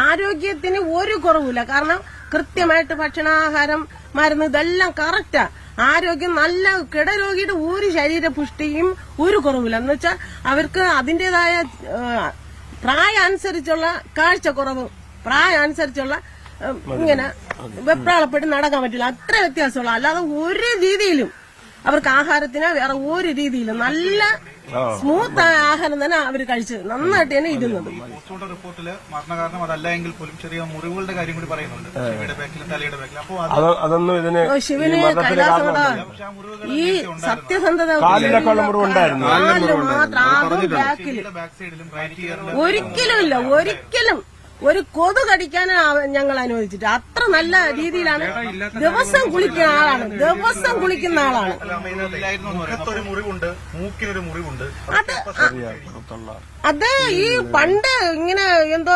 ആരോഗ്യത്തിന് ഒരു കുറവില്ല. കാരണം കൃത്യമായിട്ട് ഭക്ഷണാഹാരം, മരുന്ന് ഇതെല്ലാം കറക്റ്റാ. ആരോഗ്യം നല്ല കിടരോഗിയുടെ ഒരു ശരീരപുഷ്ടിയും ഒരു കുറവില്ല. എന്ന് വെച്ചാൽ അവർക്ക് അതിന്റേതായ പ്രായമനുസരിച്ചുള്ള കാഴ്ചക്കുറവ്, പ്രായമനുസരിച്ചുള്ള ഇങ്ങനെ വെപ്രാളപ്പെട്ട് നടക്കാൻ പറ്റില്ല. അത്ര വ്യത്യാസമുള്ള, അല്ലാതെ ഒരു രീതിയിലും അവർക്ക് ആഹാരത്തിന് വേറെ ഒരു രീതിയിലും നല്ല സ്മൂത്ത് ആയ ആഹാരം തന്നെ അവർ കഴിച്ച് നന്നായിട്ട് തന്നെ ഇരുന്നത്. പോസ്റ്റ്മോർട്ടം റിപ്പോർട്ടില് മരണകാരണം അതല്ല എങ്കിൽ പോലും ചെറിയ മുറിവുകളുടെ കാര്യം കൂടി പറയുന്നുണ്ട്. ശിവയുടെ ബാക്കിലും തലയുടെ ബാക്കിലും. അപ്പോൾ ശിവന് കൈലാസോട ഈ സത്യസന്ധത മാത്രം അതും ബാക്കിൽ ഒരിക്കലും ഇല്ല, ഒരിക്കലും ഒരു കൊതു കടിക്കാൻ ഞങ്ങൾ അനുവദിച്ചിട്ട് അത്ര നല്ല രീതിയിലാണ്. ദിവസം കുളിക്കുന്ന ആളാണ്, ദിവസം കുളിക്കുന്ന ആളാണ്. അത് ഈ പണ്ട് ഇങ്ങനെ എന്തോ